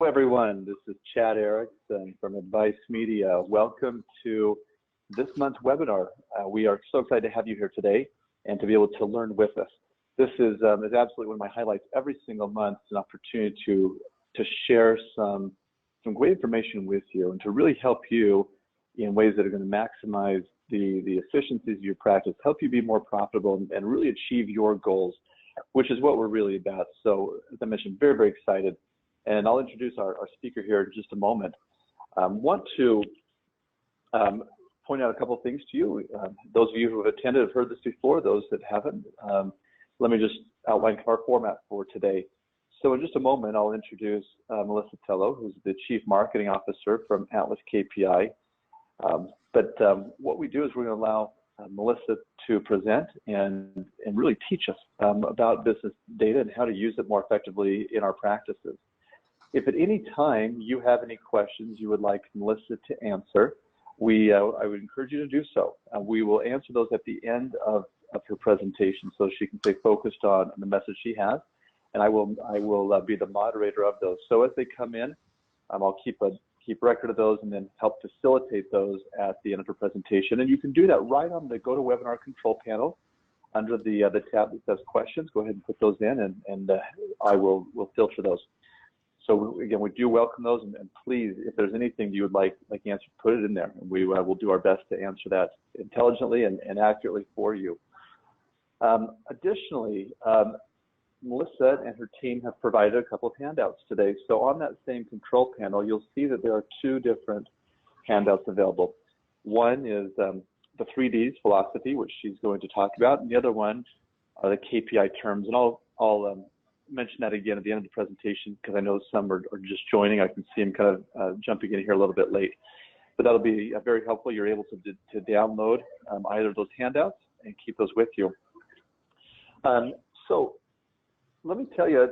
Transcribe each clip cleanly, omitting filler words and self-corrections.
Hello everyone, this is Chad Erickson from Advice Media. Welcome to this month's webinar. We are so excited to have you here today and to be able to learn with us. This is absolutely one of my highlights every single month. It's an opportunity to share some great information with you and to really help you in ways that are going to maximize the efficiencies of your practice, help you be more profitable and really achieve your goals, which is what we're really about. So as I mentioned, very, very excited. And I'll introduce our speaker here in just a moment. Want to point out a couple of things to you. Those of you who have attended have heard this before. Those that haven't, let me just outline our format for today. So in just a moment, I'll introduce Melissa Tello, who's the Chief Marketing Officer from Atlas KPI. But what we do is we're going to allow Melissa to present and really teach us about business data and how to use it more effectively in our practices. If at any time you have any questions you would like Melissa to answer, I would encourage you to do so. We will answer those at the end of her presentation so she can stay focused on the message she has, and I will be the moderator of those. So as they come in, I'll keep record of those and then help facilitate those at the end of her presentation. And you can do that right on the GoToWebinar control panel under the tab that says questions. Go ahead and put those in, and I will filter those. So again, we do welcome those, and please, if there's anything you would like answered, put it in there, and we will do our best to answer that intelligently and accurately for you. Additionally, Melissa and her team have provided a couple of handouts today. So on that same control panel, you'll see that there are two different handouts available. One is the 3Ds philosophy, which she's going to talk about, and the other one are the KPI terms, and I'll mention that again at the end of the presentation because I know some are just joining. I can see them kind of jumping in here a little bit late, but that'll be very helpful. You're able to download either of those handouts and keep those with you. So let me tell you,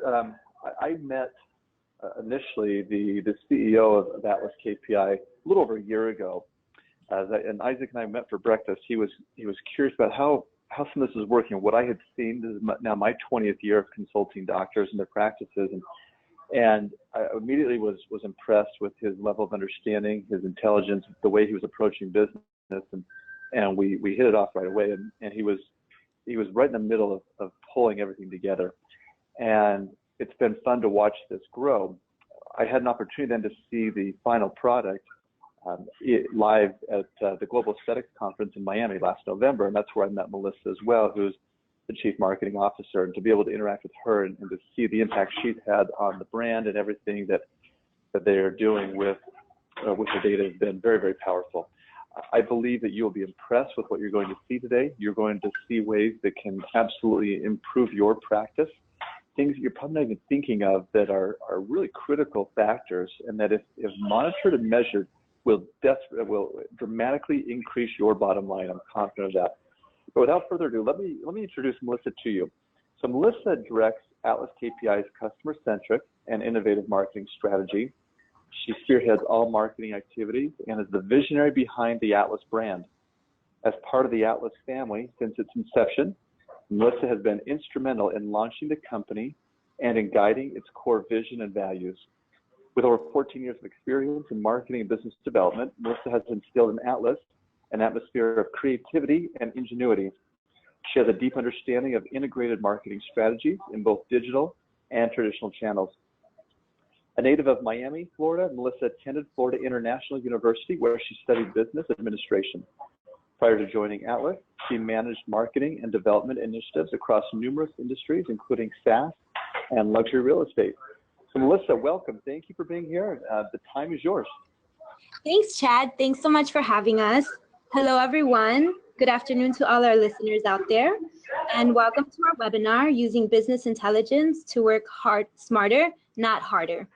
I met initially the CEO of Atlas KPI a little over a year ago, and Isaac and I met for breakfast. He was curious about how some of this is working. What I had seen, this is now my 20th year of consulting doctors and their practices, and I immediately was impressed with his level of understanding, his intelligence, the way he was approaching business, and we hit it off right away. And he was right in the middle of pulling everything together, and it's been fun to watch this grow. I had an opportunity then to see the final product live at the Global Aesthetics Conference in Miami last November, and that's where I met Melissa as well, who's the Chief Marketing Officer, and to be able to interact with her and to see the impact she's had on the brand and everything that they are doing with the data has been very, very powerful. I believe that you will be impressed with what you're going to see today. You're going to see ways that can absolutely improve your practice, things that you're probably not even thinking of that are really critical factors, and that if monitored and measured, will dramatically increase your bottom line. I'm confident of that. But without further ado, let me introduce Melissa to you. So Melissa directs Atlas KPI's customer-centric and innovative marketing strategy. She spearheads all marketing activities and is the visionary behind the Atlas brand. As part of the Atlas family since its inception, Melissa has been instrumental in launching the company and in guiding its core vision and values. With over 14 years of experience in marketing and business development, Melissa has instilled in Atlas an atmosphere of creativity and ingenuity. She has a deep understanding of integrated marketing strategies in both digital and traditional channels. A native of Miami, Florida, Melissa attended Florida International University, where she studied business administration. Prior to joining Atlas, she managed marketing and development initiatives across numerous industries, including SaaS and luxury real estate. So Melissa, welcome. Thank you for being here. The time is yours. Thanks, Chad. Thanks so much for having us. Hello, everyone. Good afternoon to all our listeners out there, and welcome to our webinar, Using Business Intelligence to Work Smarter, Not Harder.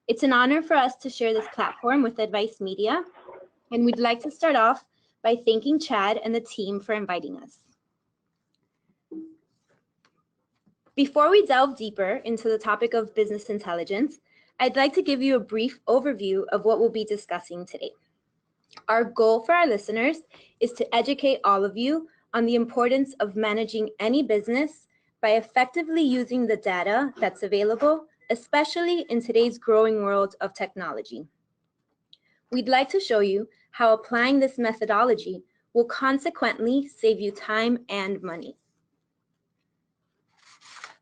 It's an honor for us to share this platform with Advice Media, and we'd like to start off by thanking Chad and the team for inviting us. Before we delve deeper into the topic of business intelligence, I'd like to give you a brief overview of what we'll be discussing today. Our goal for our listeners is to educate all of you on the importance of managing any business by effectively using the data that's available especially in today's growing world of technology. We'd like to show you how applying this methodology will consequently save you time and money.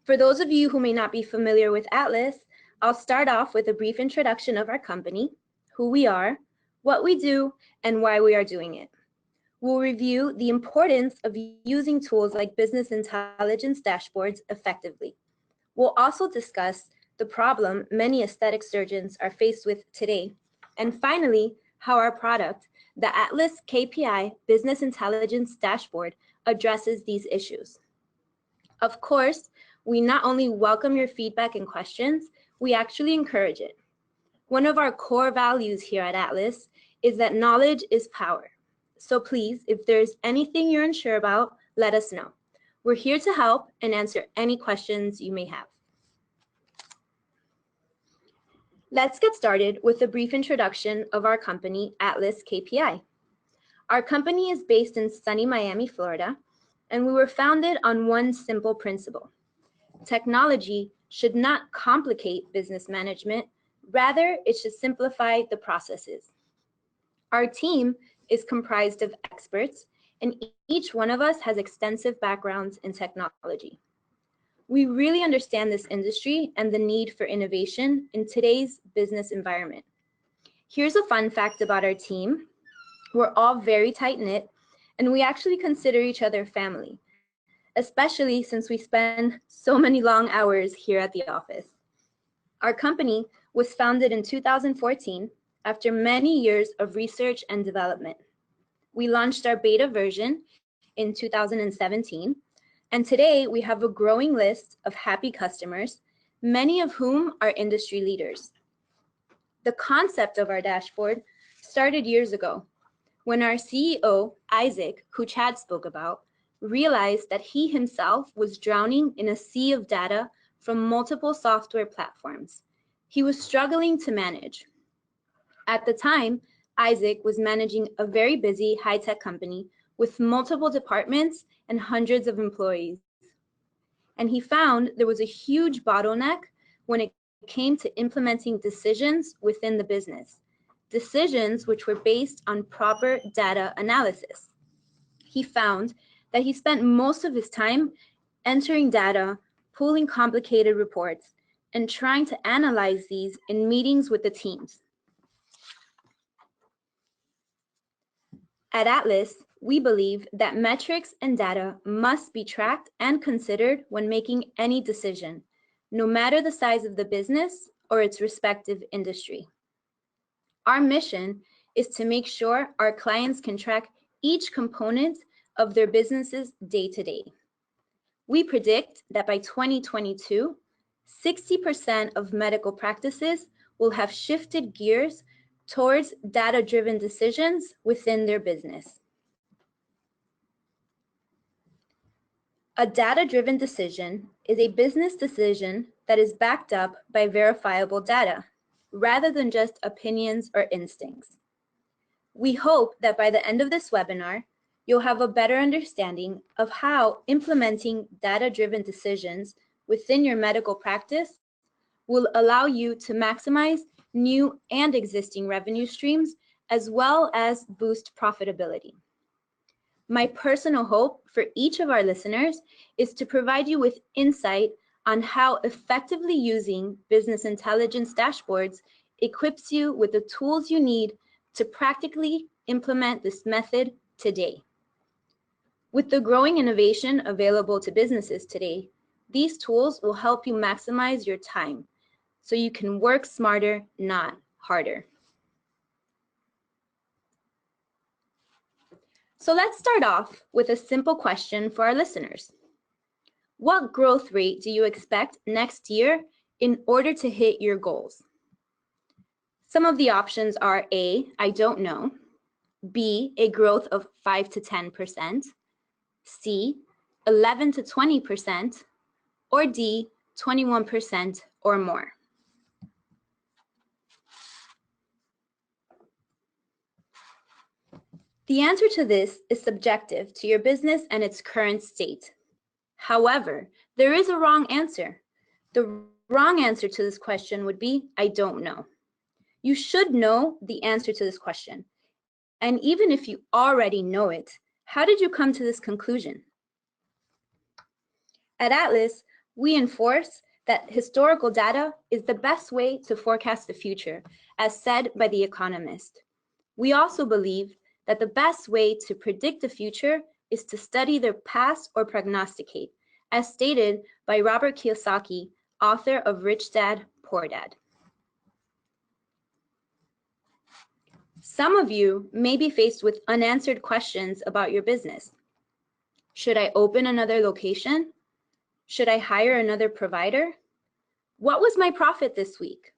For those of you who may not be familiar with Atlas, I'll start off with a brief introduction of our company, who we are, what we do, and why we are doing it. We'll review the importance of using tools like business intelligence dashboards effectively. We'll also discuss the problem many aesthetic surgeons are faced with today. And finally, how our product, the Atlas KPI Business Intelligence Dashboard, addresses these issues. Of course, we not only welcome your feedback and questions, we actually encourage it. One of our core values here at Atlas is that knowledge is power. So please, if there's anything you're unsure about, let us know. We're here to help and answer any questions you may have. Let's get started with a brief introduction of our company, Atlas KPI. Our company is based in sunny Miami, Florida, and we were founded on one simple principle. Technology should not complicate business management, rather it should simplify the processes. Our team is comprised of experts, and each one of us has extensive backgrounds in technology. We really understand this industry and the need for innovation in today's business environment. Here's a fun fact about our team. We're all very tight-knit, and we actually consider each other family, especially since we spend so many long hours here at the office. Our company was founded in 2014 after many years of research and development. We launched our beta version in 2017, and today we have a growing list of happy customers, many of whom are industry leaders. The concept of our dashboard started years ago when our CEO, Isaac, who Chad spoke about, realized that he himself was drowning in a sea of data from multiple software platforms. He was struggling to manage. At the time, Isaac was managing a very busy high-tech company with multiple departments and hundreds of employees. And he found there was a huge bottleneck when it came to implementing decisions within the business, decisions which were based on proper data analysis. He found that he spent most of his time entering data, pulling complicated reports, and trying to analyze these in meetings with the teams. At Atlas, we believe that metrics and data must be tracked and considered when making any decision, no matter the size of the business or its respective industry. Our mission is to make sure our clients can track each component of their businesses day to day. We predict that by 2022, 60% of medical practices will have shifted gears towards data-driven decisions within their business. A data-driven decision is a business decision that is backed up by verifiable data, rather than just opinions or instincts. We hope that by the end of this webinar, you'll have a better understanding of how implementing data-driven decisions within your medical practice will allow you to maximize new and existing revenue streams, as well as boost profitability. My personal hope for each of our listeners is to provide you with insight on how effectively using business intelligence dashboards equips you with the tools you need to practically implement this method today. With the growing innovation available to businesses today, these tools will help you maximize your time so you can work smarter, not harder. So let's start off with a simple question for our listeners. What growth rate do you expect next year in order to hit your goals? Some of the options are A, I don't know, B, a growth of 5 to 10%, C, 11 to 20%, or D, 21% or more. The answer to this is subjective to your business and its current state. However, there is a wrong answer. The wrong answer to this question would be, I don't know. You should know the answer to this question. And even if you already know it, how did you come to this conclusion? At Atlas, we enforce that historical data is the best way to forecast the future, as said by The Economist. We also believe that the best way to predict the future is to study the past or prognosticate, as stated by Robert Kiyosaki, author of Rich Dad, Poor Dad. Some of you may be faced with unanswered questions about your business. Should I open another location? Should I hire another provider? What was my profit this week?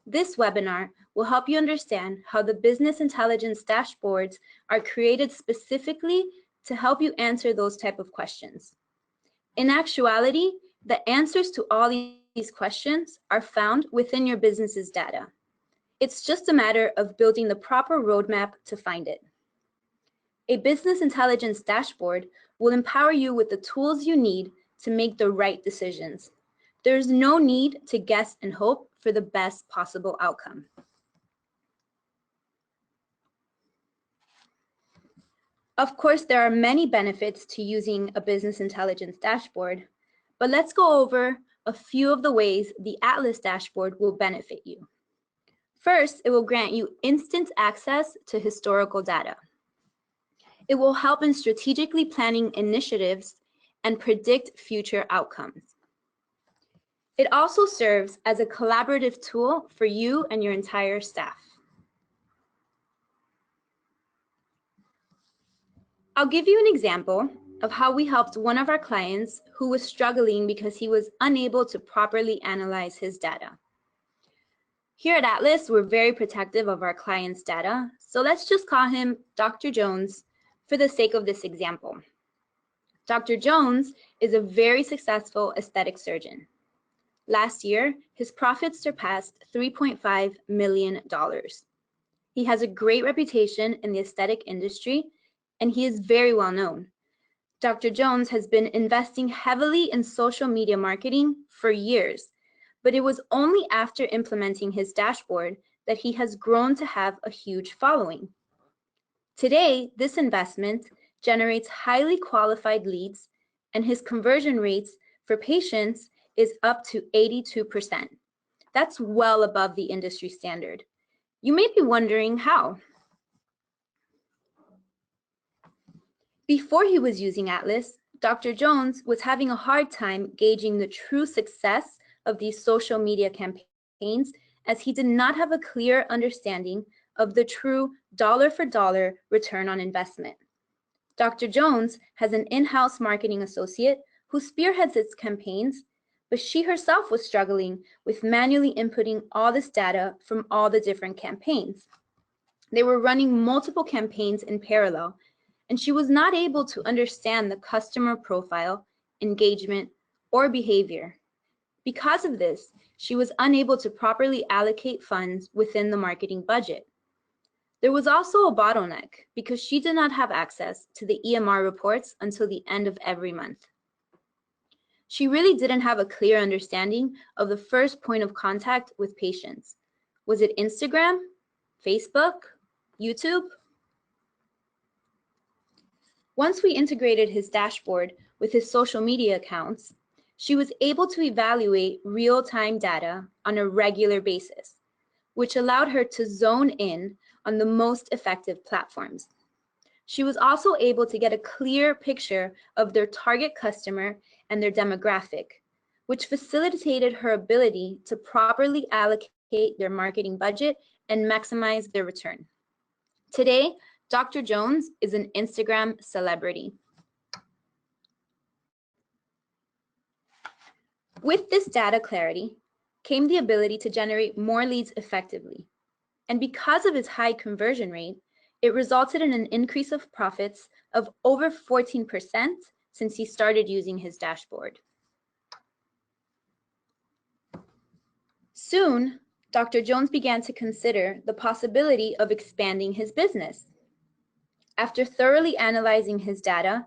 This webinar will help you understand how the business intelligence dashboards are created specifically to help you answer those type of questions. In actuality, the answers to all these questions are found within your business's data. It's just a matter of building the proper roadmap to find it. A business intelligence dashboard will empower you with the tools you need to make the right decisions. There's no need to guess and hope for the best possible outcome. Of course, there are many benefits to using a business intelligence dashboard, but let's go over a few of the ways the Atlas dashboard will benefit you. First, it will grant you instant access to historical data. It will help in strategically planning initiatives and predict future outcomes. It also serves as a collaborative tool for you and your entire staff. I'll give you an example of how we helped one of our clients who was struggling because he was unable to properly analyze his data. Here at Atlas, we're very protective of our client's data, so let's just call him Dr. Jones for the sake of this example. Dr. Jones is a very successful aesthetic surgeon. Last year, his profits surpassed $3.5 million. He has a great reputation in the aesthetic industry, and he is very well known. Dr. Jones has been investing heavily in social media marketing for years, but it was only after implementing his dashboard that he has grown to have a huge following. Today, this investment generates highly qualified leads, and his conversion rates for patients is up to 82%. That's well above the industry standard. You may be wondering how. Before he was using Atlas, Dr. Jones was having a hard time gauging the true success of these social media campaigns, as he did not have a clear understanding of the true dollar-for-dollar return on investment. Dr. Jones has an in-house marketing associate who spearheads its campaigns, but she herself was struggling with manually inputting all this data from all the different campaigns. They were running multiple campaigns in parallel, and she was not able to understand the customer profile, engagement, or behavior. Because of this, she was unable to properly allocate funds within the marketing budget. There was also a bottleneck because she did not have access to the EMR reports until the end of every month. She really didn't have a clear understanding of the first point of contact with patients. Was it Instagram, Facebook, YouTube? Once we integrated his dashboard with his social media accounts, she was able to evaluate real-time data on a regular basis, which allowed her to zone in on the most effective platforms. She was also able to get a clear picture of their target customer and their demographic, which facilitated her ability to properly allocate their marketing budget and maximize their return. Today, Dr. Jones is an Instagram celebrity. With this data clarity came the ability to generate more leads effectively. And because of his high conversion rate, it resulted in an increase of profits of over 14% since he started using his dashboard. Soon, Dr. Jones began to consider the possibility of expanding his business. After thoroughly analyzing his data,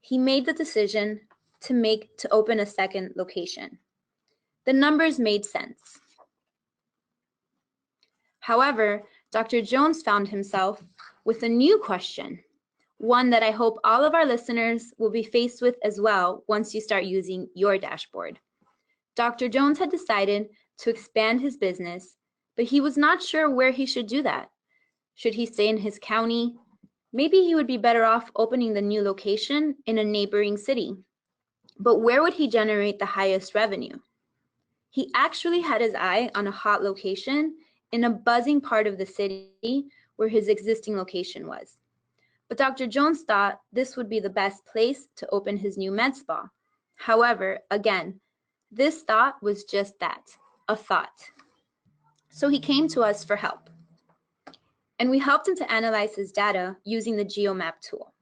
he made the decision to open a second location. The numbers made sense. However, Dr. Jones found himself with a new question, one that I hope all of our listeners will be faced with as well once you start using your dashboard. Dr. Jones had decided to expand his business, but he was not sure where he should do that. Should he stay in his county? Maybe he would be better off opening the new location in a neighboring city. But where would he generate the highest revenue? He actually had his eye on a hot location in a buzzing part of the city where his existing location was. But Dr. Jones thought this would be the best place to open his new med spa. However, again, this thought was just that, a thought. So he came to us for help. And we helped him to analyze his data using the GeoMap tool.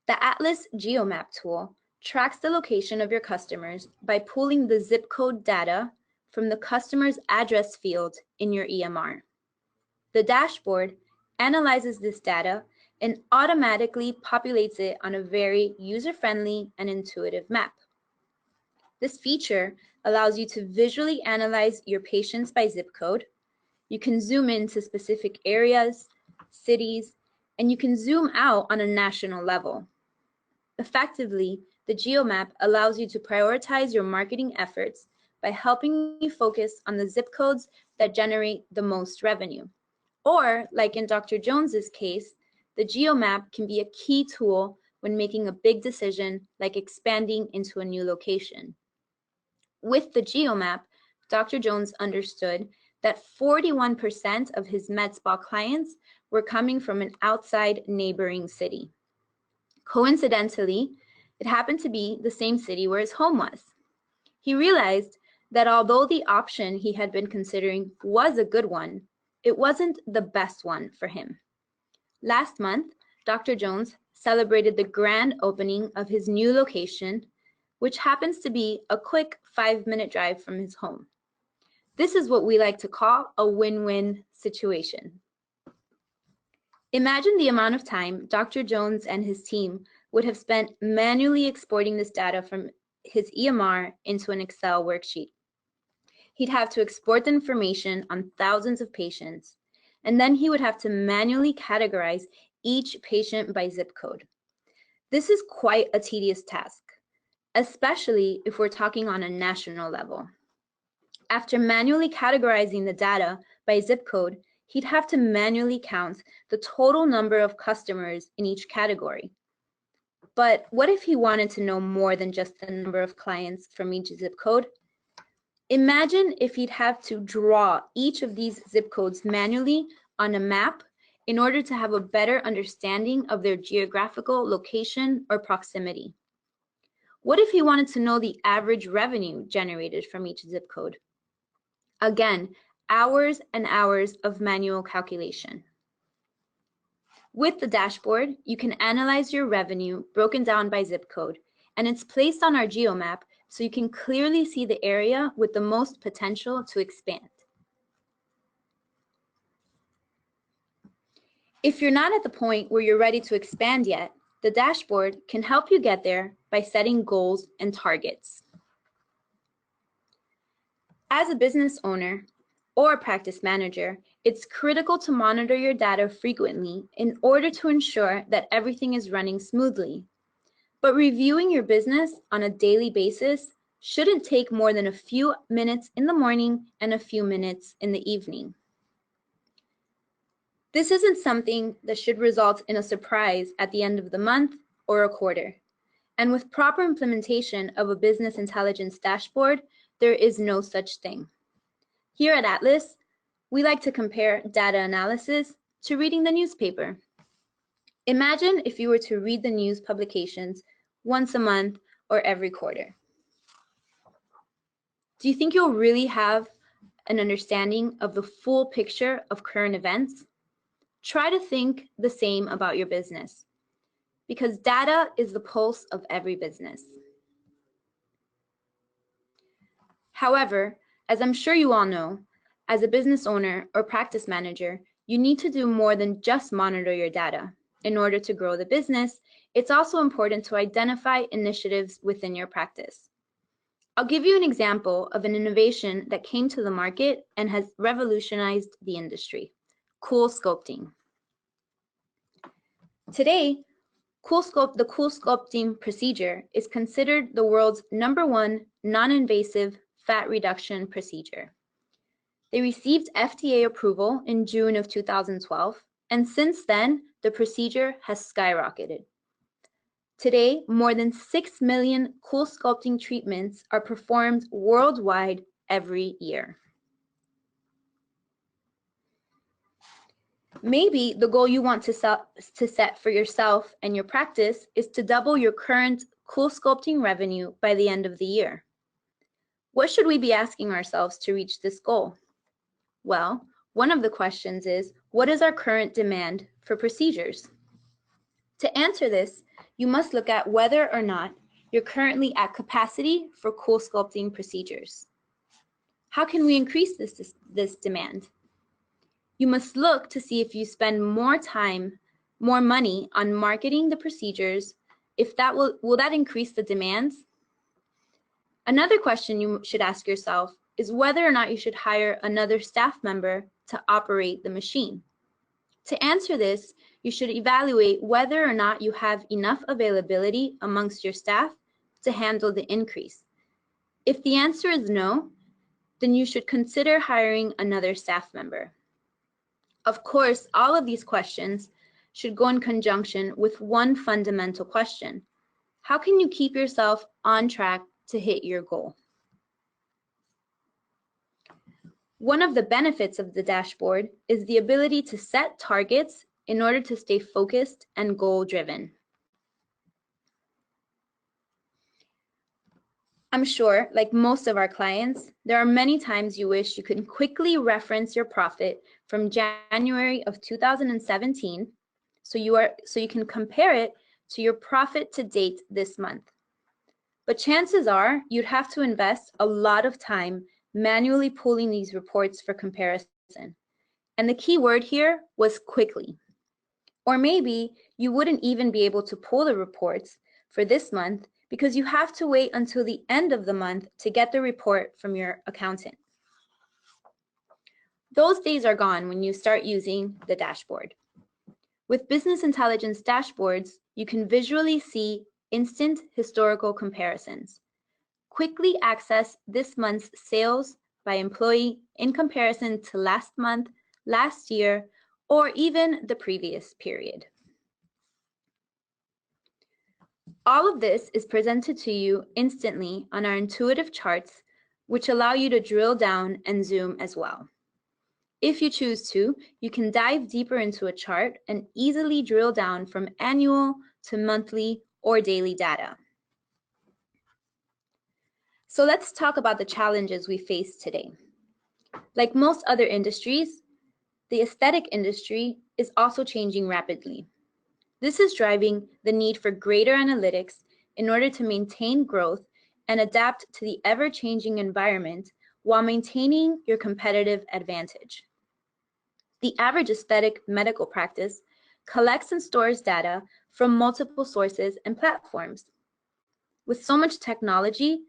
The Atlas GeoMap tool tracks the location of your customers by pulling the zip code data from the customer's address field in your EMR. The dashboard analyzes this data and automatically populates it on a very user-friendly and intuitive map. This feature allows you to visually analyze your patients by zip code. You can zoom into specific areas, cities, and you can zoom out on a national level. Effectively, the GeoMap allows you to prioritize your marketing efforts by helping you focus on the zip codes that generate the most revenue. Or, like in Dr. Jones's case, the GeoMap can be a key tool when making a big decision like expanding into a new location. With the GeoMap, Dr. Jones understood that 41% of his med spa clients were coming from an outside neighboring city. Coincidentally, it happened to be the same city where his home was. He realized that although the option he had been considering was a good one, it wasn't the best one for him. Last month, Dr. Jones celebrated the grand opening of his new location, which happens to be a quick 5-minute drive from his home. This is what we like to call a win-win situation. Imagine the amount of time Dr. Jones and his team would have spent manually exporting this data from his EMR into an Excel worksheet. He'd have to export the information on thousands of patients, and then he would have to manually categorize each patient by zip code. This is quite a tedious task, especially if we're talking on a national level. After manually categorizing the data by zip code, he'd have to manually count the total number of customers in each category. But what if he wanted to know more than just the number of clients from each zip code? Imagine if he'd have to draw each of these zip codes manually on a map in order to have a better understanding of their geographical location or proximity. What if he wanted to know the average revenue generated from each zip code? Again, hours and hours of manual calculation. With the dashboard, you can analyze your revenue broken down by zip code, and it's placed on our GeoMap so you can clearly see the area with the most potential to expand. If you're not at the point where you're ready to expand yet, the dashboard can help you get there by setting goals and targets. As a business owner or a practice manager, it's critical to monitor your data frequently in order to ensure that everything is running smoothly. But reviewing your business on a daily basis shouldn't take more than a few minutes in the morning and a few minutes in the evening. This isn't something that should result in a surprise at the end of the month or a quarter. And with proper implementation of a business intelligence dashboard, there is no such thing. Here at Atlas, we like to compare data analysis to reading the newspaper. Imagine if you were to read the news publications once a month or every quarter. Do you think you'll really have an understanding of the full picture of current events? Try to think the same about your business, because data is the pulse of every business. However, as I'm sure you all know, as a business owner or practice manager, you need to do more than just monitor your data. In order to grow the business, it's also important to identify initiatives within your practice. I'll give you an example of an innovation that came to the market and has revolutionized the industry: cool sculpting. Today, the cool sculpting procedure is considered the world's #1 non-invasive fat reduction procedure. They received FDA approval in June of 2012, and since then, the procedure has skyrocketed. Today, more than 6 million cool sculpting treatments are performed worldwide every year. Maybe the goal you want to set for yourself and your practice is to double your current cool sculpting revenue by the end of the year. What should we be asking ourselves to reach this goal? Well, one of the questions is, what is our current demand for procedures? To answer this, you must look at whether or not you're currently at capacity for cool sculpting procedures. How can we increase this demand? You must look to see if you spend more time, more money on marketing the procedures, if that will that increase the demands? Another question you should ask yourself is whether or not you should hire another staff member to operate the machine. To answer this, you should evaluate whether or not you have enough availability amongst your staff to handle the increase. If the answer is no, then you should consider hiring another staff member. Of course, all of these questions should go in conjunction with one fundamental question: how can you keep yourself on track to hit your goal? One of the benefits of the dashboard is the ability to set targets in order to stay focused and goal-driven. I'm sure, like most of our clients, there are many times you wish you could quickly reference your profit from January of 2017 so you can compare it to your profit to date this month. But chances are you'd have to invest a lot of time manually pulling these reports for comparison. And the key word here was quickly. Or maybe you wouldn't even be able to pull the reports for this month because you have to wait until the end of the month to get the report from your accountant. Those days are gone when you start using the dashboard. With business intelligence dashboards, you can visually see instant historical comparisons. Quickly access this month's sales by employee in comparison to last month, last year, or even the previous period. All of this is presented to you instantly on our intuitive charts, which allow you to drill down and zoom as well. If you choose to, you can dive deeper into a chart and easily drill down from annual to monthly or daily data. So let's talk about the challenges we face today. Like most other industries, the aesthetic industry is also changing rapidly. This is driving the need for greater analytics in order to maintain growth and adapt to the ever-changing environment while maintaining your competitive advantage. The average aesthetic medical practice collects and stores data from multiple sources and platforms. With so much technology,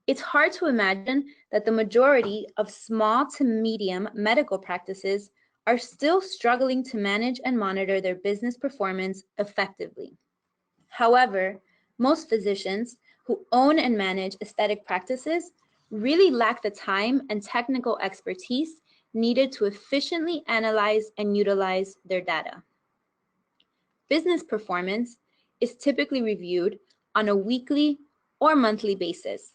it's hard to imagine that the majority of small to medium medical practices are still struggling to manage and monitor their business performance effectively. However, most physicians who own and manage aesthetic practices really lack the time and technical expertise needed to efficiently analyze and utilize their data. Business performance is typically reviewed on a weekly or monthly basis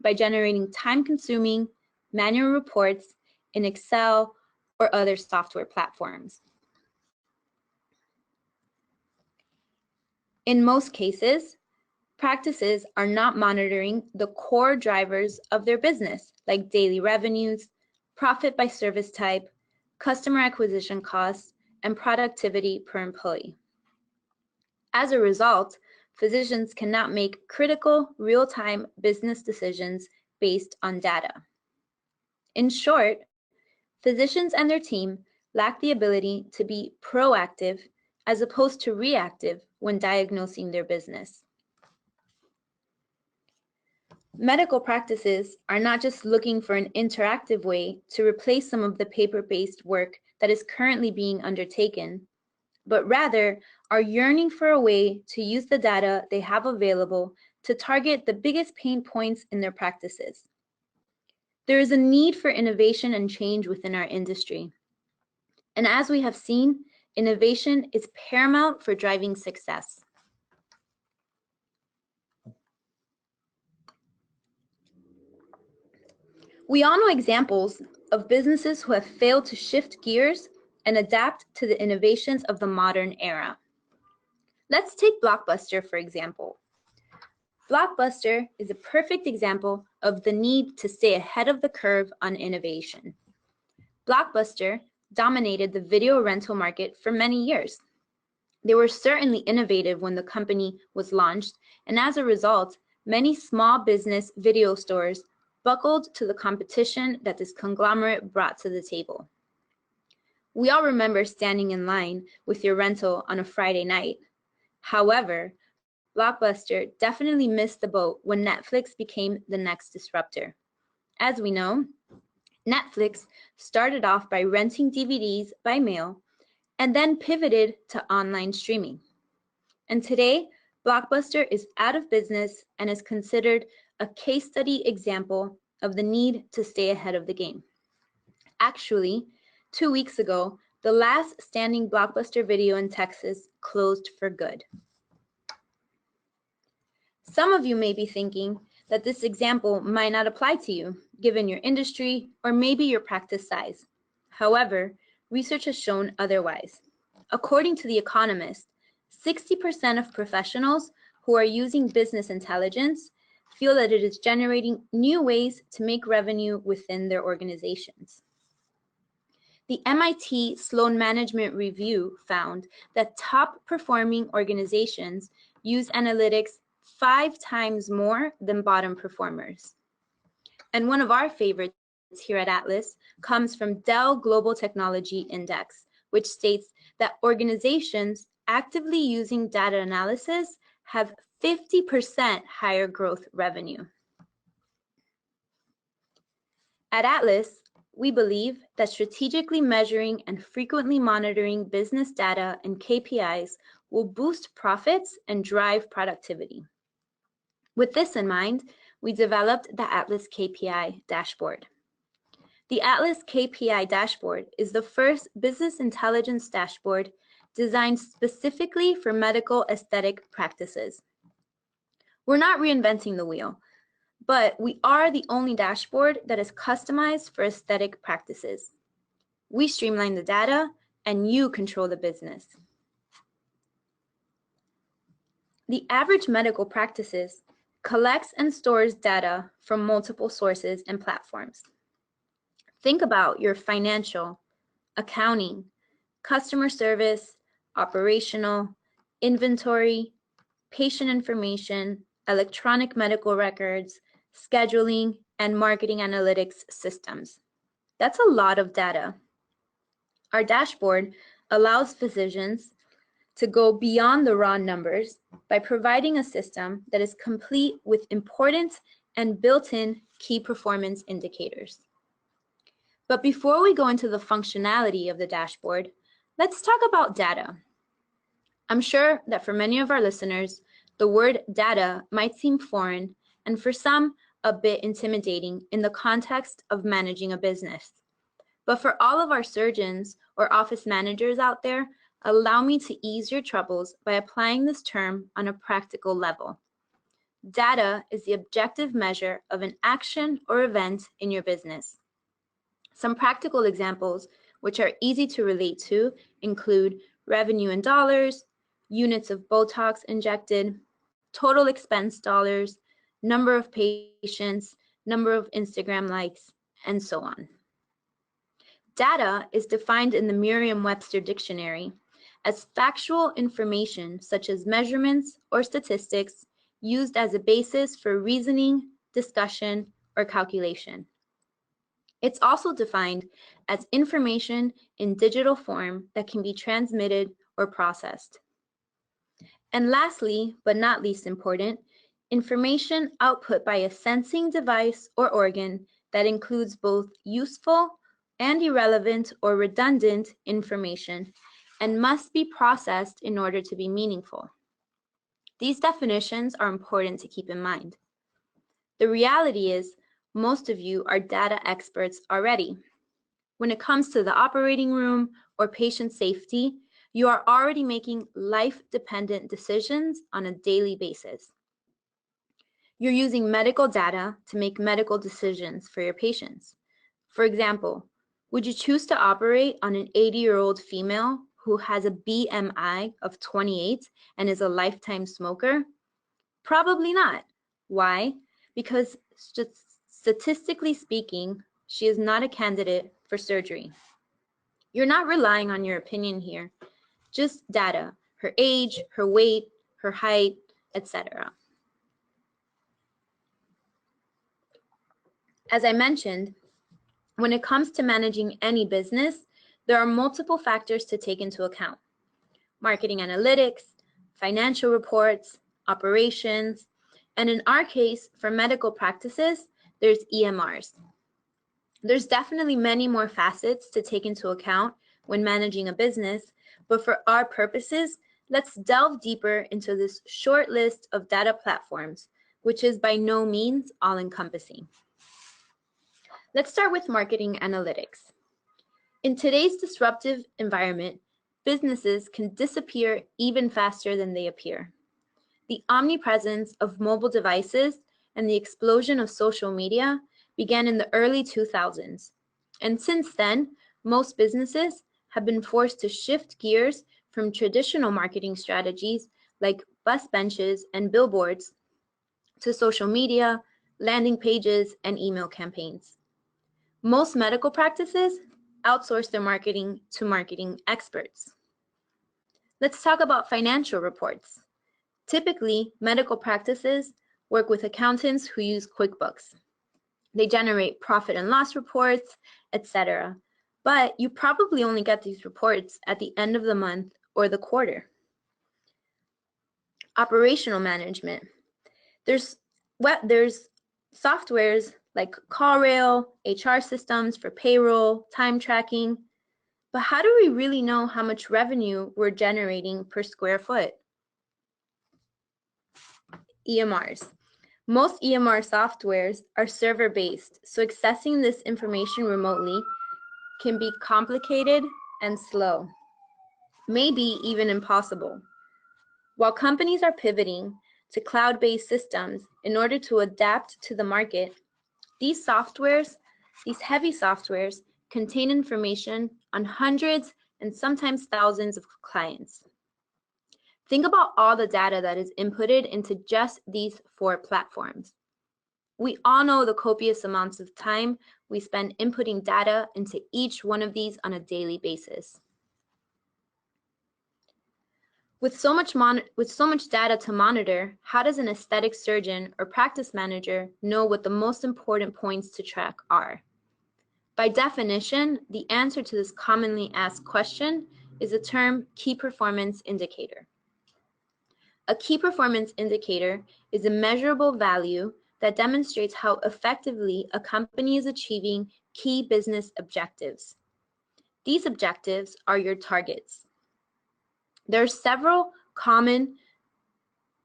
by generating time-consuming manual reports in Excel or other software platforms. In most cases, practices are not monitoring the core drivers of their business, like daily revenues, profit by service type, customer acquisition costs, and productivity per employee. As a result, physicians cannot make critical, real-time business decisions based on data. In short, physicians and their team lack the ability to be proactive as opposed to reactive when diagnosing their business. Medical practices are not just looking for an interactive way to replace some of the paper-based work that is currently being undertaken, but rather are yearning for a way to use the data they have available to target the biggest pain points in their practices. There is a need for innovation and change within our industry. And as we have seen, innovation is paramount for driving success. We all know examples of businesses who have failed to shift gears and adapt to the innovations of the modern era. Let's take Blockbuster, for example. Blockbuster is a perfect example of the need to stay ahead of the curve on innovation. Blockbuster dominated the video rental market for many years. They were certainly innovative when the company was launched, and as a result, many small business video stores buckled to the competition that this conglomerate brought to the table. We all remember standing in line with your rental on a Friday night. However, Blockbuster definitely missed the boat when Netflix became the next disruptor. As we know, Netflix started off by renting DVDs by mail and then pivoted to online streaming. And today, Blockbuster is out of business and is considered a case study example of the need to stay ahead of the game. Actually, 2 weeks ago, the last standing Blockbuster video in Texas closed for good. Some of you may be thinking that this example might not apply to you, given your industry or maybe your practice size. However, research has shown otherwise. According to The Economist, 60% of professionals who are using business intelligence feel that it is generating new ways to make revenue within their organizations. The MIT Sloan Management Review found that top-performing organizations use analytics 5 times more than bottom performers. And one of our favorites here at Atlas comes from Dell Global Technology Index, which states that organizations actively using data analysis have 50% higher growth revenue. At Atlas, we believe that strategically measuring and frequently monitoring business data and KPIs will boost profits and drive productivity. With this in mind, we developed the Atlas KPI Dashboard. The Atlas KPI Dashboard is the first business intelligence dashboard designed specifically for medical aesthetic practices. We're not reinventing the wheel, but we are the only dashboard that is customized for aesthetic practices. We streamline the data, and you control the business. The average medical practices collects and stores data from multiple sources and platforms. Think about your financial, accounting, customer service, operational, inventory, patient information, electronic medical records, scheduling, and marketing analytics systems. That's a lot of data. Our dashboard allows physicians to go beyond the raw numbers by providing a system that is complete with important and built-in key performance indicators. But before we go into the functionality of the dashboard, let's talk about data. I'm sure that for many of our listeners, the word data might seem foreign and for some a bit intimidating in the context of managing a business. But for all of our surgeons or office managers out there, allow me to ease your troubles by applying this term on a practical level. Data is the objective measure of an action or event in your business. Some practical examples, which are easy to relate to, include revenue in dollars, units of Botox injected, total expense dollars, number of patients, number of Instagram likes, and so on. Data is defined in the Merriam-Webster dictionary as factual information such as measurements or statistics used as a basis for reasoning, discussion, or calculation. It's also defined as information in digital form that can be transmitted or processed. And lastly, but not least important, information output by a sensing device or organ that includes both useful and irrelevant or redundant information and must be processed in order to be meaningful. These definitions are important to keep in mind. The reality is, most of you are data experts already. When it comes to the operating room or patient safety, you are already making life-dependent decisions on a daily basis. You're using medical data to make medical decisions for your patients. For example, would you choose to operate on an 80-year-old female who has a BMI of 28 and is a lifetime smoker? Probably not. Why? Because statistically speaking, she is not a candidate for surgery. You're not relying on your opinion here, just data, her age, her weight, her height, etc. As I mentioned, when it comes to managing any business, there are multiple factors to take into account. Marketing analytics, financial reports, operations, and in our case, for medical practices, there's EMRs. There's definitely many more facets to take into account when managing a business, but for our purposes, let's delve deeper into this short list of data platforms, which is by no means all-encompassing. Let's start with marketing analytics. In today's disruptive environment, businesses can disappear even faster than they appear. The omnipresence of mobile devices and the explosion of social media began in the early 2000s. And since then, most businesses have been forced to shift gears from traditional marketing strategies like bus benches and billboards to social media, landing pages, and email campaigns. Most medical practices outsource their marketing to marketing experts. Let's talk about financial reports. Typically, medical practices work with accountants who use QuickBooks. They generate profit and loss reports, etc. But you probably only get these reports at the end of the month or the quarter. Operational management. There's softwares like CallRail, HR systems for payroll, time tracking. But how do we really know how much revenue we're generating per square foot? EMRs. Most EMR softwares are server-based, so accessing this information remotely can be complicated and slow, maybe even impossible. While companies are pivoting to cloud-based systems in order to adapt to the market, these heavy softwares contain information on hundreds and sometimes thousands of clients. Think about all the data that is inputted into just these 4 platforms. We all know the copious amounts of time we spend inputting data into each one of these on a daily basis. With so much data to monitor, how does an aesthetic surgeon or practice manager know what the most important points to track are? By definition, the answer to this commonly asked question is the term key performance indicator. A key performance indicator is a measurable value that demonstrates how effectively a company is achieving key business objectives. These objectives are your targets. There are several common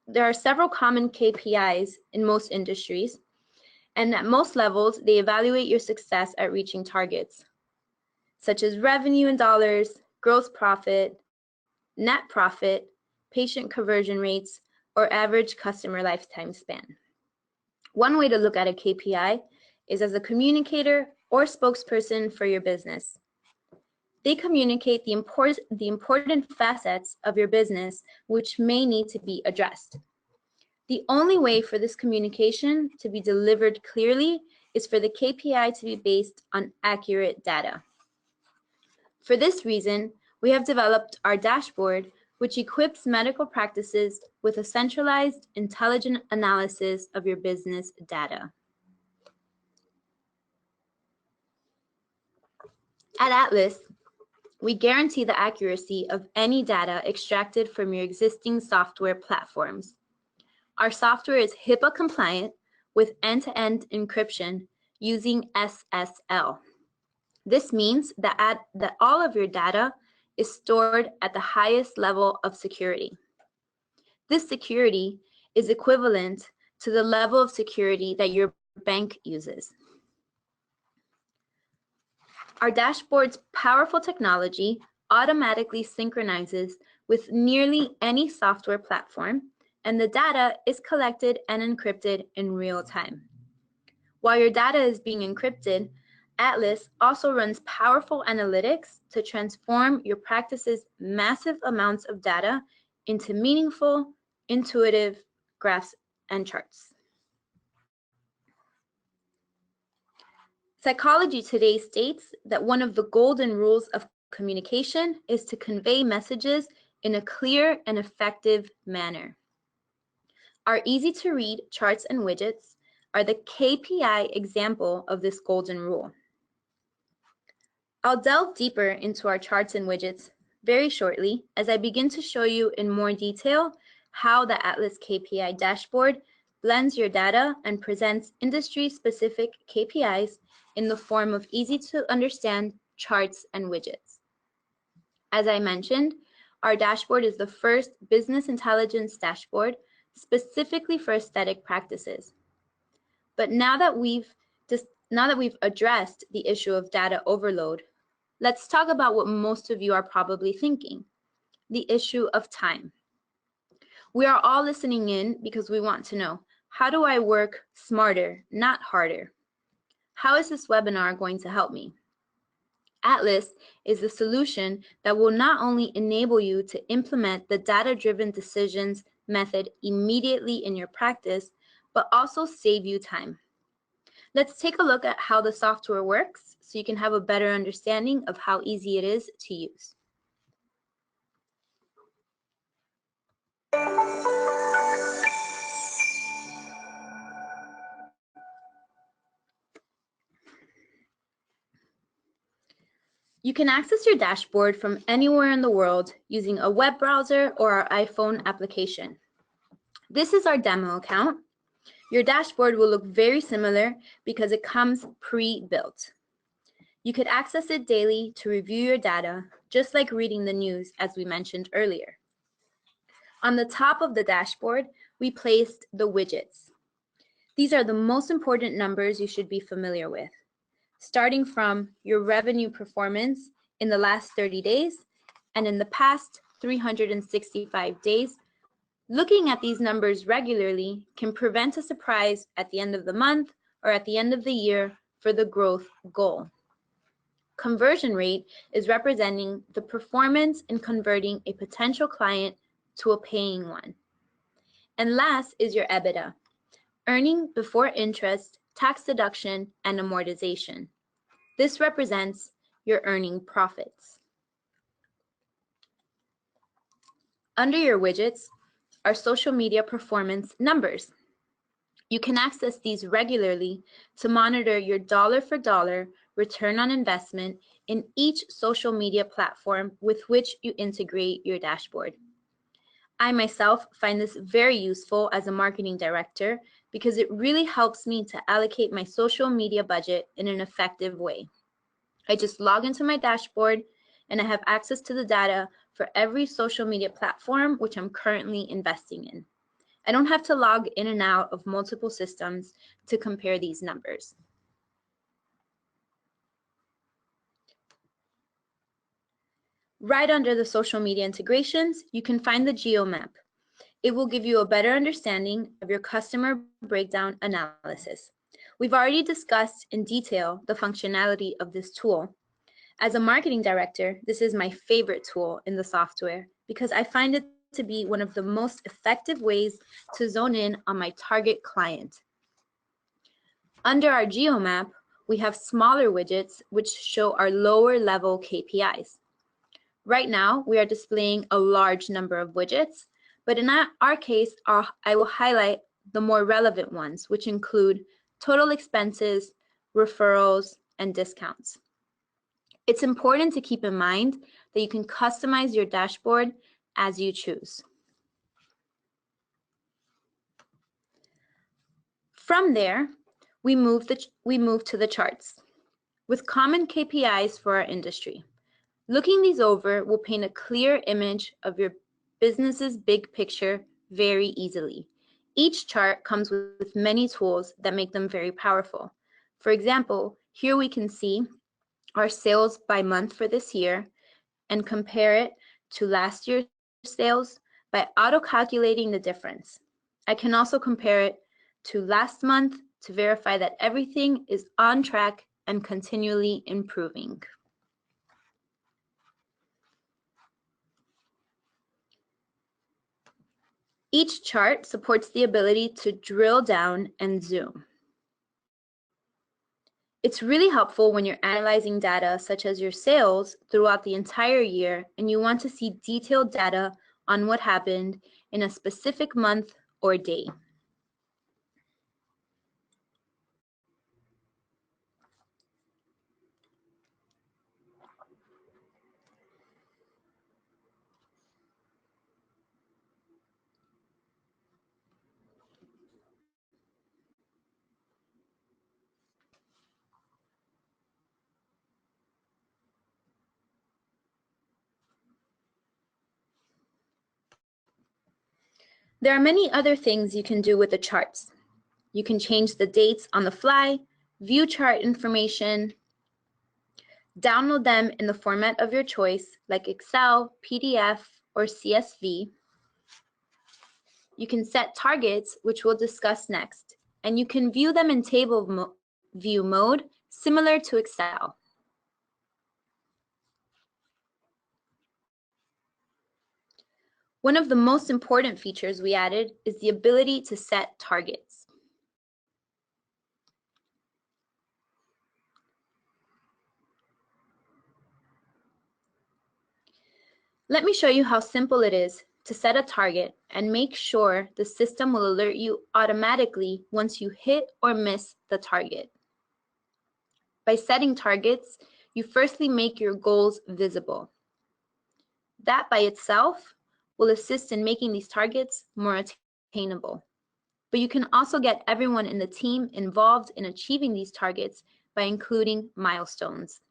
KPIs in most industries, and at most levels, they evaluate your success at reaching targets, such as revenue in dollars, gross profit, net profit, patient conversion rates, or average customer lifetime span. One way to look at a KPI is as a communicator or spokesperson for your business. They communicate the important facets of your business which may need to be addressed. The only way for this communication to be delivered clearly is for the KPI to be based on accurate data. For this reason, we have developed our dashboard, which equips medical practices with a centralized, intelligent analysis of your business data. At Atlas, we guarantee the accuracy of any data extracted from your existing software platforms. Our software is HIPAA compliant with end-to-end encryption using SSL. This means that all of your data is stored at the highest level of security. This security is equivalent to the level of security that your bank uses. Our dashboard's powerful technology automatically synchronizes with nearly any software platform, and the data is collected and encrypted in real time. While your data is being encrypted, Atlas also runs powerful analytics to transform your practice's massive amounts of data into meaningful, intuitive graphs and charts. Psychology today states that one of the golden rules of communication is to convey messages in a clear and effective manner. Our easy-to-read charts and widgets are the KPI example of this golden rule. I'll delve deeper into our charts and widgets very shortly as I begin to show you in more detail how the Atlas KPI dashboard blends your data and presents industry-specific KPIs in the form of easy-to-understand charts and widgets. As I mentioned, our dashboard is the first business intelligence dashboard specifically for aesthetic practices. But now that we've addressed the issue of data overload, let's talk about what most of you are probably thinking, the issue of time. We are all listening in because we want to know, how do I work smarter, not harder? How is this webinar going to help me? Atlas is the solution that will not only enable you to implement the data-driven decisions method immediately in your practice, but also save you time. Let's take a look at how the software works so you can have a better understanding of how easy it is to use. You can access your dashboard from anywhere in the world using a web browser or our iPhone application. This is our demo account. Your dashboard will look very similar because it comes pre-built. You could access it daily to review your data, just like reading the news, as we mentioned earlier. On the top of the dashboard, we placed the widgets. These are the most important numbers you should be familiar with, starting from your revenue performance in the last 30 days and in the past 365 days. Looking at these numbers regularly can prevent a surprise at the end of the month or at the end of the year for the growth goal. Conversion rate is representing the performance in converting a potential client to a paying one. And last is your EBITDA, earning before interest, tax deduction, and amortization. This represents your earning profits. Under your widgets are social media performance numbers. You can access these regularly to monitor your dollar-for-dollar return on investment in each social media platform with which you integrate your dashboard. I myself find this very useful as a marketing director because it really helps me to allocate my social media budget in an effective way. I just log into my dashboard and I have access to the data for every social media platform which I'm currently investing in. I don't have to log in and out of multiple systems to compare these numbers. Right under the social media integrations, you can find the GeoMap. It will give you a better understanding of your customer breakdown analysis. We've already discussed in detail the functionality of this tool. As a marketing director, this is my favorite tool in the software because I find it to be one of the most effective ways to zone in on my target client. Under our GeoMap, we have smaller widgets which show our lower level KPIs. Right now, we are displaying a large number of widgets, but in our case, I will highlight the more relevant ones, which include total expenses, referrals, and discounts. It's important to keep in mind that you can customize your dashboard as you choose. From there, we move to the charts with common KPIs for our industry. Looking these over will paint a clear image of your business's big picture very easily. Each chart comes with many tools that make them very powerful. For example, here we can see our sales by month for this year and compare it to last year's sales by auto-calculating the difference. I can also compare it to last month to verify that everything is on track and continually improving. Each chart supports the ability to drill down and zoom. It's really helpful when you're analyzing data such as your sales throughout the entire year and you want to see detailed data on what happened in a specific month or day. There are many other things you can do with the charts. You can change the dates on the fly, view chart information, download them in the format of your choice, like Excel, PDF, or CSV. You can set targets, which we'll discuss next, and you can view them in table view mode, similar to Excel. One of the most important features we added is the ability to set targets. Let me show you how simple it is to set a target and make sure the system will alert you automatically once you hit or miss the target. By setting targets, you firstly make your goals visible. That by itself will assist in making these targets more attainable. But you can also get everyone in the team involved in achieving these targets by including milestones,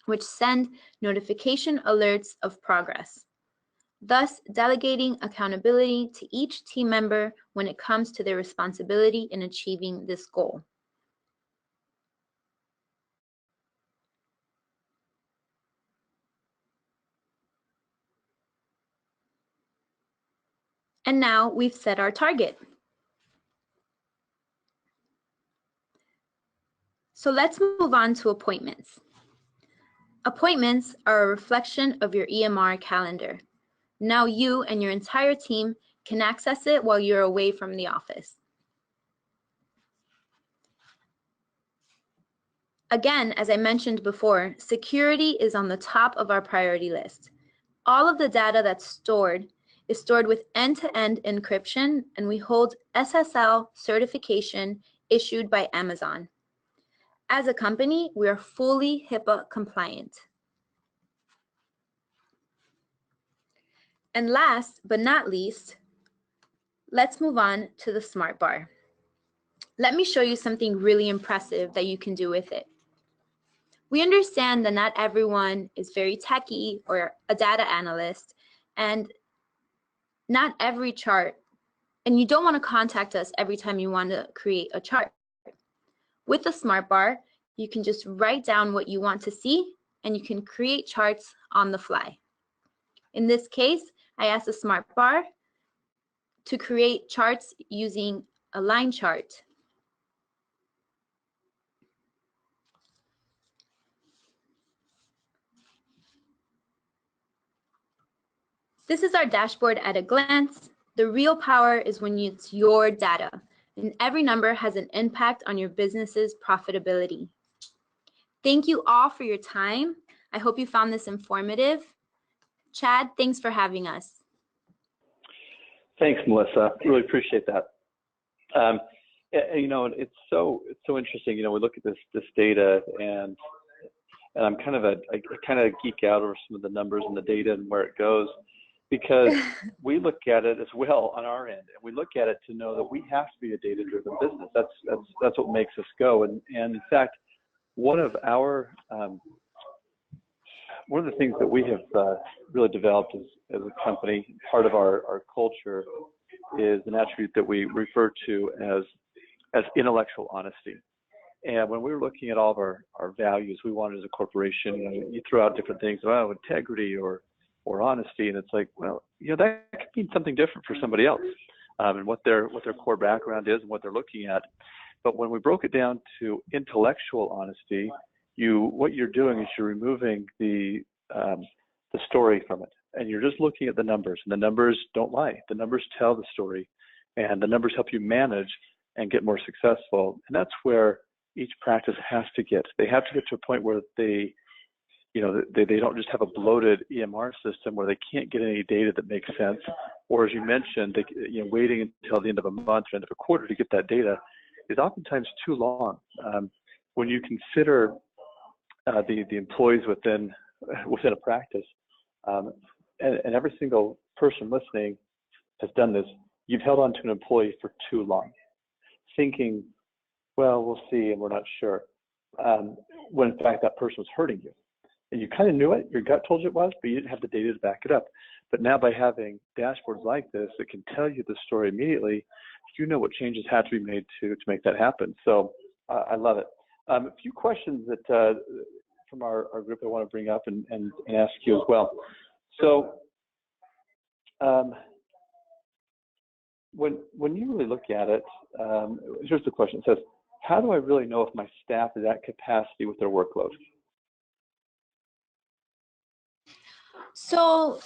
which send notification alerts of progress, thus delegating accountability to each team member when it comes to their responsibility in achieving this goal. And now we've set our target. So let's move on to appointments. Appointments are a reflection of your EMR calendar. Now you and your entire team can access it while you're away from the office. Again, as I mentioned before, security is on the top of our priority list. All of the data that's stored is stored with end-to-end encryption, and we hold SSL certification issued by Amazon. As a company, we are fully HIPAA compliant. And last but not least, let's move on to the Smart Bar. Let me show you something really impressive that you can do with it. We understand that not everyone is very techy or a data analyst, and not every chart, and you don't want to contact us every time you want to create a chart. With the Smart Bar, you can just write down what you want to see, and you can create charts on the fly. In this case, I asked the Smart Bar to create charts using a line chart. This is our dashboard at a glance. The real power is when it's your data, and every number has an impact on your business's profitability. Thank you all for your time. I hope you found this informative. Chad, thanks for having us. Thanks, Melissa. Really appreciate that. You know, it's so interesting. You know, we look at this data, and I kind of geek out over some of the numbers and the data and where it goes. because we look at it as well on our end, and we look at it to know that we have to be a data-driven business. That's what makes us go. And in fact, one of the things that we have really developed as a company, part of our culture, is an attribute that we refer to as intellectual honesty. And when we were looking at all of our values, we wanted as a corporation, you throw out different things, oh, integrity or honesty, and it's like, well, that could mean something different for somebody else, and what their core background is and what they're looking at. But when we broke it down to intellectual honesty, what you're doing is you're removing the story from it, and you're just looking at the numbers, and the numbers don't lie. The numbers tell the story, and the numbers help you manage and get more successful. And that's where each practice has to get. They have to get to a point where they don't just have a bloated EMR system where they can't get any data that makes sense, or as you mentioned, waiting until the end of a month or end of a quarter to get that data is oftentimes too long. When you consider the employees within a practice, and every single person listening has done this, you've held on to an employee for too long, thinking, well, we'll see, and we're not sure, when in fact that person was hurting you. And you kind of knew it, your gut told you it was, but you didn't have the data to back it up. But now by having dashboards like this that can tell you the story immediately, you know what changes have to be made to make that happen. So I love it. A few questions that from our group I want to bring up and ask you as well. So when you really look at it, here's the question. It says, how do I really know if my staff is at capacity with their workload? So,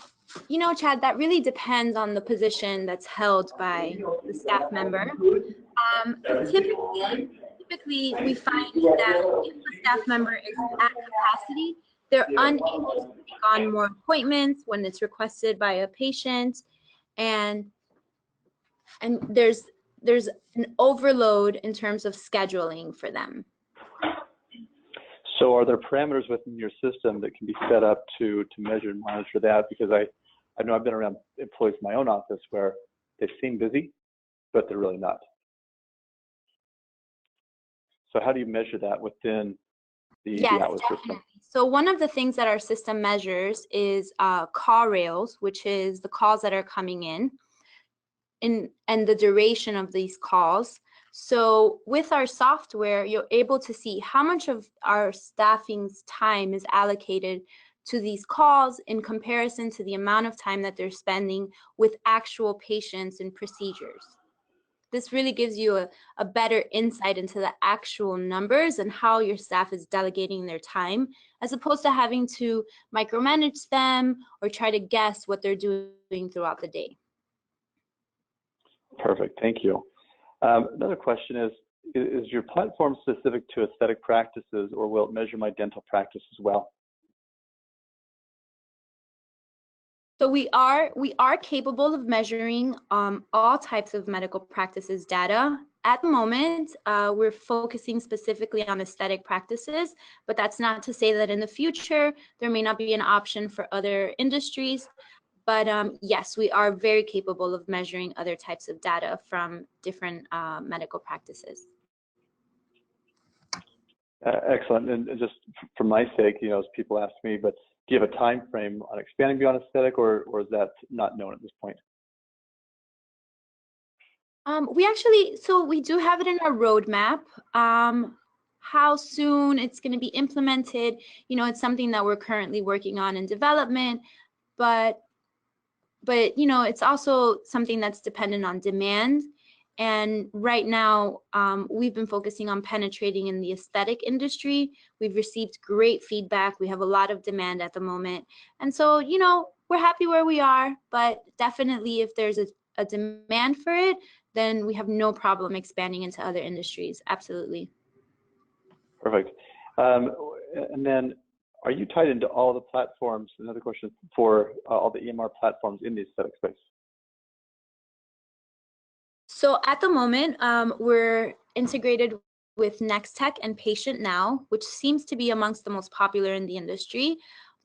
Chad, that really depends on the position that's held by the staff member. Typically, we find that if the staff member is at capacity, they're unable to take on more appointments when it's requested by a patient, and there's an overload in terms of scheduling for them. So are there parameters within your system that can be set up to measure and monitor that? Because I know I've been around employees in my own office where they seem busy, but they're really not. So how do you measure that within the Atlas system? So one of the things that our system measures is call rails, which is the calls that are coming in and the duration of these calls. So with our software, you're able to see how much of our staffing's time is allocated to these calls in comparison to the amount of time that they're spending with actual patients and procedures. This really gives you a better insight into the actual numbers and how your staff is delegating their time, as opposed to having to micromanage them or try to guess what they're doing throughout the day. Perfect, thank you. Another question is your platform specific to aesthetic practices, or will it measure my dental practice as well? So we are capable of measuring all types of medical practices data. At the moment, we're focusing specifically on aesthetic practices, but that's not to say that in the future there may not be an option for other industries. But yes, we are very capable of measuring other types of data from different medical practices. Excellent. And just for my sake, as people ask me, but do you have a time frame on expanding beyond aesthetic, or is that not known at this point? We do have it in our roadmap. How soon it's going to be implemented, it's something that we're currently working on in development, but it's also something that's dependent on demand. And right now, we've been focusing on penetrating in the aesthetic industry. We've received great feedback. We have a lot of demand at the moment. And so, we're happy where we are, but definitely if there's a demand for it, then we have no problem expanding into other industries. Absolutely. Perfect. And then, are you tied into all the platforms? Another question for all the EMR platforms in the aesthetic space. So at the moment, we're integrated with NextTech and Patient Now, which seems to be amongst the most popular in the industry.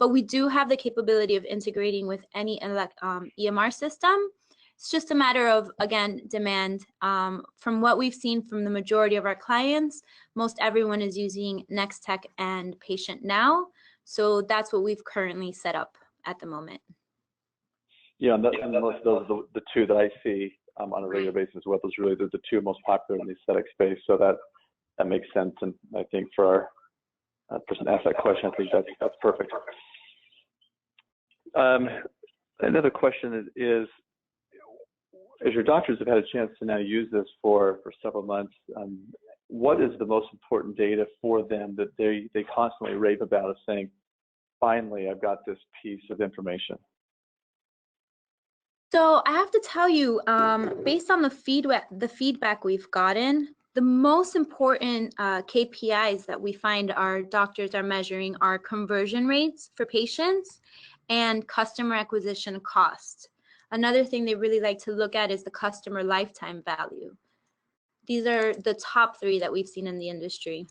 but we do have the capability of integrating with any EMR system. It's just a matter of, again, demand. From what we've seen from the majority of our clients, most everyone is using Nextech and Patient Now. So that's what we've currently set up at the moment. Yeah, and most of those are the two that I see on a regular basis as well. Those really the two most popular in the aesthetic space. So that makes sense. And I think for our person asked that question, I think that's perfect. Another question is, as your doctors have had a chance to now use this for several months, what is the most important data for them that they constantly rave about as saying, finally, I've got this piece of information? So I have to tell you, based on the feedback we've gotten, the most important KPIs that we find our doctors are measuring are conversion rates for patients and customer acquisition cost. Another thing they really like to look at is the customer lifetime value. These are the top three that we've seen in the industry.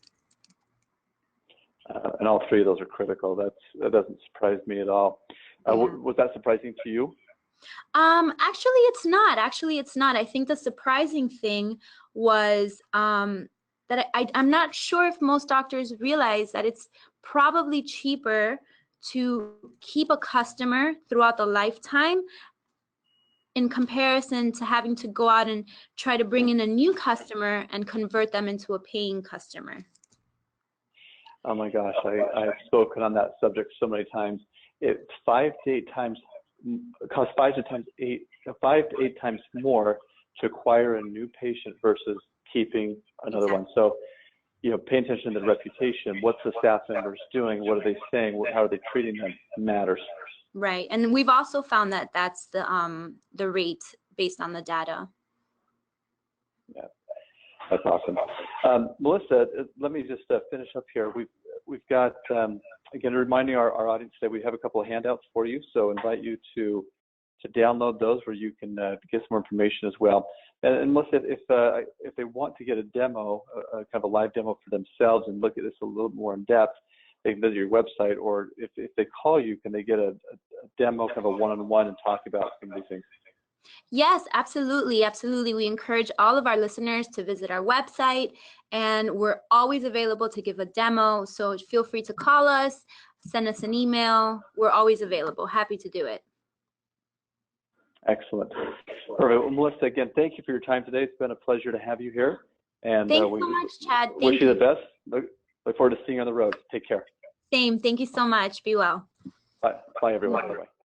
And all three of those are critical. That doesn't surprise me at all. Was that surprising to you? Actually, it's not. I think the surprising thing was that I'm not sure if most doctors realize that it's probably cheaper to keep a customer throughout the lifetime in comparison to having to go out and try to bring in a new customer and convert them into a paying customer. Oh my gosh, I've spoken on that subject so many times. It costs 5 to 8 times more to acquire a new patient versus keeping another one. So, pay attention to the reputation. What's the staff members doing? What are they saying? How are they treating them? Matters. Right, and we've also found that that's the rate based on the data. Yeah, that's awesome. Melissa, let me just finish up here. We've got again reminding our audience that we have a couple of handouts for you. So invite you to download those where you can get some more information as well. And Melissa, if they want to get a demo, kind of a live demo for themselves and look at this a little more in depth, they can visit your website, or if they call you, can they get a demo, kind of a one-on-one, and talk about some of these things? Yes, absolutely. We encourage all of our listeners to visit our website, and we're always available to give a demo. So feel free to call us, send us an email. We're always available. Happy to do it. Excellent. All right, well, Melissa, again, thank you for your time today. It's been a pleasure to have you here. And thanks so much, Chad. Wish you the best. Look forward to seeing you on the road. Take care. Same. Thank you so much. Be well. Bye, everyone. Bye-bye.